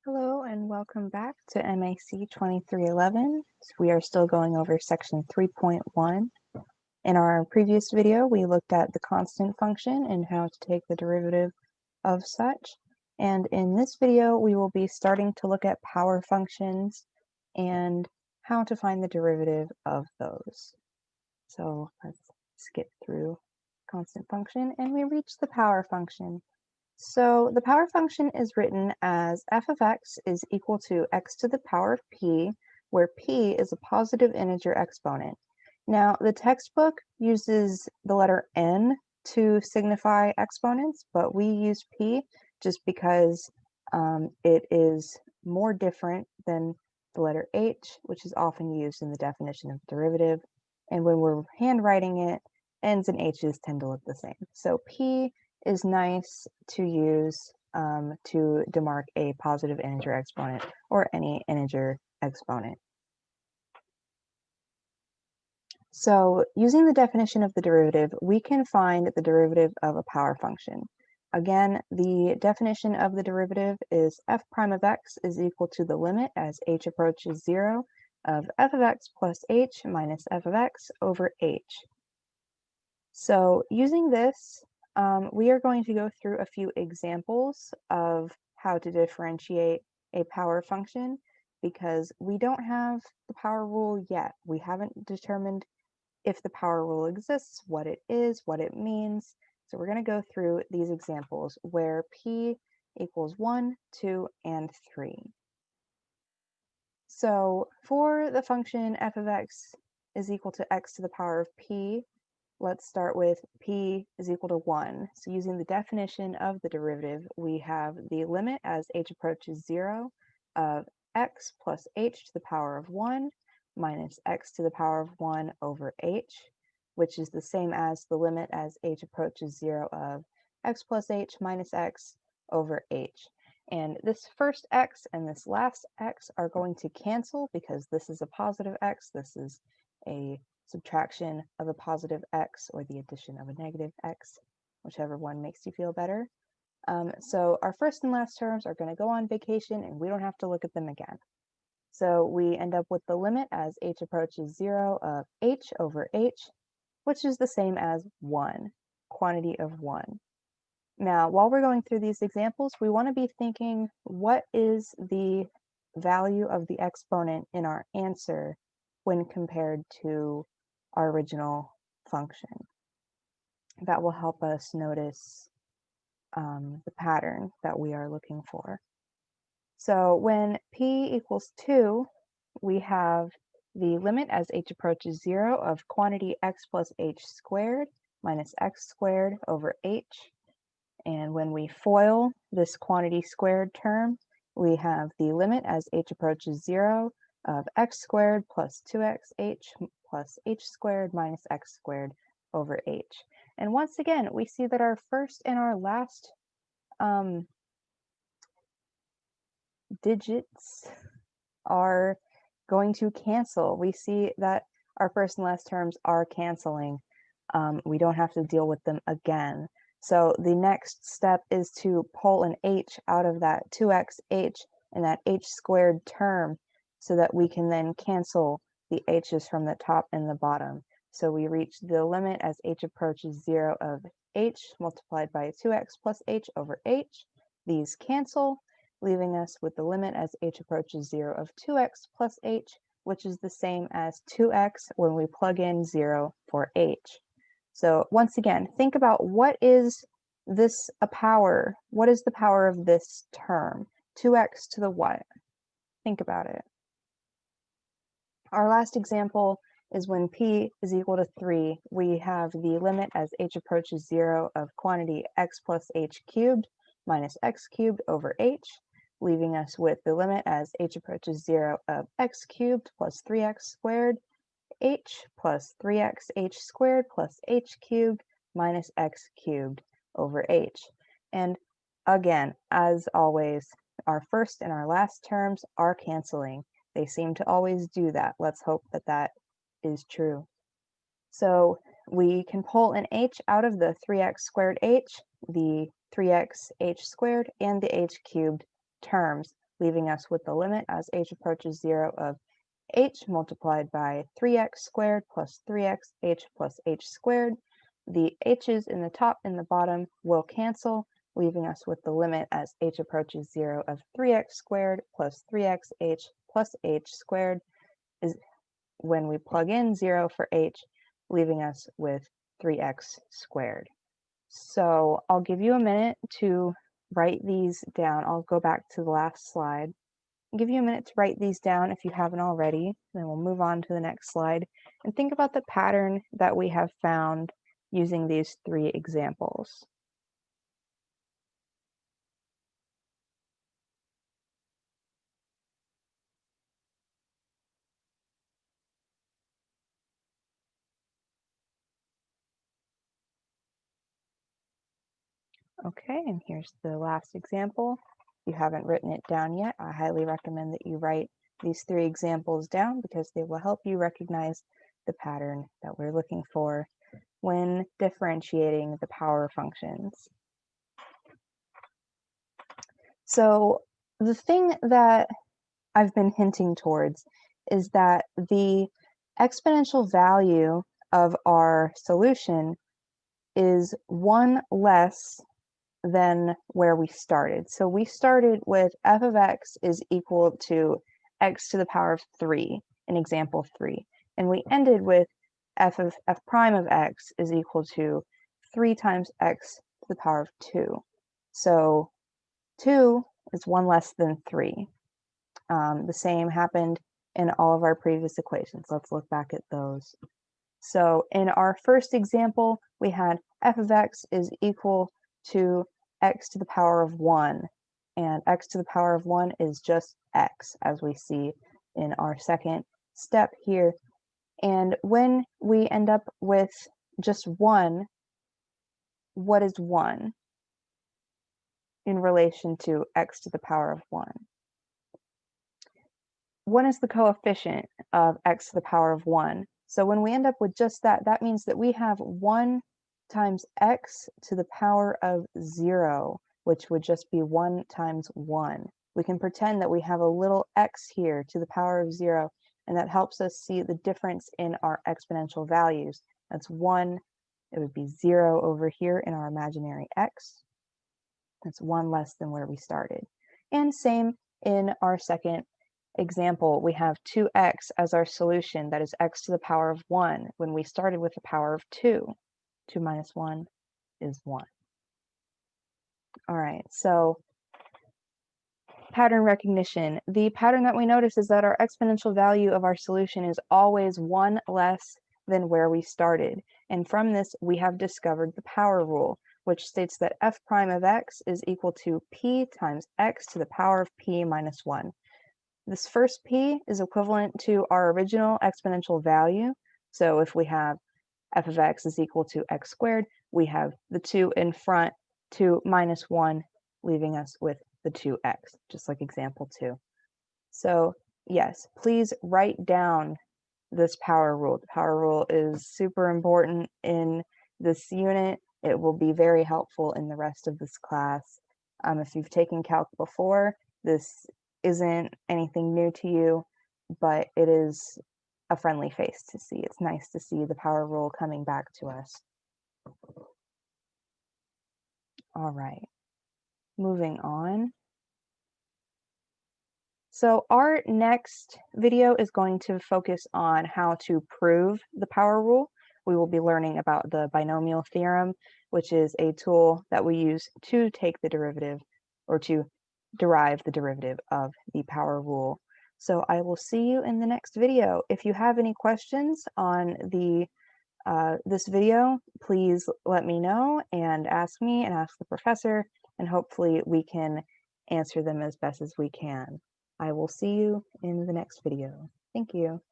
Hello and welcome back to MAC2311. We are still going over section 3.1. In our previous video, we looked at the constant function and how to take the derivative of such. And in this video, we will be starting to look at power functions and how to find the derivative of those. So let's skip through constant function and we reach the power function. So the power function is written as f of x is equal to x to the power of p, where p is a positive integer exponent. Now, the textbook uses the letter n to signify exponents, but we use p just because it is more different than the letter h, which is often used in the definition of derivative. And when we're handwriting it, n's and h's tend to look the same. So p is nice to use to demark a positive integer exponent or any integer exponent. So using the definition of the derivative, we can find the derivative of a power function. Again, the definition of the derivative is f prime of x is equal to the limit as h approaches 0 of f of x plus h minus f of x over h. So using this, we are going to go through a few examples of how to differentiate a power function because we don't have the power rule yet. We haven't determined if the power rule exists, what it is, what it means. So we're going to go through these examples where p equals 1, 2, and 3. So for the function f of x is equal to x to the power of p, let's start with p is equal to 1. So using the definition of the derivative, we have the limit as h approaches 0 of x plus h to the power of 1 minus x to the power of 1 over h, which is the same as the limit as h approaches 0 of x plus h minus x over h. And this first x and this last x are going to cancel because this is a positive x, this is a subtraction of a positive x or the addition of a negative x, whichever one makes you feel better. So our first and last terms are going to go on vacation and we don't have to look at them again. So we end up with the limit as h approaches 0 of h over h, which is the same as 1, quantity of 1. Now, while we're going through these examples, we want to be thinking, what is the value of the exponent in our answer when compared to our original function? That will help us notice the pattern that we are looking for. So when p equals 2, we have the limit as h approaches 0 of quantity x plus h squared minus x squared over h. And when we FOIL this quantity squared term, we have the limit as h approaches 0 of x squared plus 2xh plus h squared minus x squared over h. And once again, we see that our first and our last digits are going to cancel. We see that our first and last terms are canceling. We don't have to deal with them again. So the next step is to pull an h out of that 2xh and that h squared term so that we can then cancel the h's from the top and the bottom. So we reach the limit as h approaches 0 of h multiplied by 2x plus h over h. These cancel, leaving us with the limit as h approaches 0 of 2x plus h, which is the same as 2x when we plug in 0 for h. So once again, think about what is this a power? What is the power of this term? 2x to the what? Think about it. Our last example is when p is equal to 3, we have the limit as h approaches 0 of quantity x plus h cubed minus x cubed over h, leaving us with the limit as h approaches 0 of x cubed plus 3x squared h plus 3x h squared plus h cubed minus x cubed over h. And again, as always, our first and our last terms are canceling. They seem to always do that. Let's hope that that is true. So we can pull an h out of the 3x squared h, the 3x h squared, and the h cubed terms leaving us with the limit as h approaches 0 of h multiplied by 3x squared plus 3x h plus h squared. The h's in the top and the bottom will cancel, leaving us with the limit as h approaches 0 of 3x squared plus 3x h plus h squared is when we plug in 0 for h, leaving us with 3x squared. So I'll give you a minute to write these down. I'll go back to the last slide. I'll give you a minute to write these down if you haven't already. Then we'll move on to the next slide and think about the pattern that we have found using these three examples. Okay, and here's the last example. If you haven't written it down yet, I highly recommend that you write these three examples down because they will help you recognize the pattern that we're looking for when differentiating the power functions. So the thing that I've been hinting towards is that the exponential value of our solution is one less than where we started. So we started with f of x is equal to x to the power of 3 in example 3. And we ended with f prime of x is equal to 3 times x to the power of 2. So 2 is 1 less than 3. The same happened in all of our previous equations. Let's look back at those. So in our first example, we had f of x is equal to x to the power of 1, and x to the power of 1 is just x, as we see in our second step here. And when we end up with just 1, what is 1 in relation to x to the power of 1? 1 is the coefficient of x to the power of 1. So when we end up with just that, that means that we have 1 times x to the power of 0, which would just be 1 times 1. We can pretend that we have a little x here to the power of 0, and that helps us see the difference in our exponential values. That's 1, it would be 0 over here in our imaginary x. That's 1 less than where we started. And same in our second example, we have 2x as our solution, that is x to the power of 1, when we started with the power of 2. 2 minus 1 is 1. All right, so pattern recognition. The pattern that we notice is that our exponential value of our solution is always 1 less than where we started. And from this, we have discovered the power rule, which states that f prime of x is equal to p times x to the power of p minus 1. This first p is equivalent to our original exponential value. So if we have f of x is equal to x squared, we have the 2 in front, 2 minus 1, leaving us with the 2x, just like example 2. So yes, please write down this power rule. The power rule is super important in this unit. It will be very helpful in the rest of this class. If you've taken calc before, this isn't anything new to you, but it is a friendly face to see. It's nice to see the power rule coming back to us. All right, moving on. So our next video is going to focus on how to prove the power rule. We will be learning about the binomial theorem, which is a tool that we use to take the derivative or to derive the derivative of the power rule. So I will see you in the next video. If you have any questions on this video, please let me know and ask me and ask the professor, and hopefully we can answer them as best as we can. I will see you in the next video. Thank you.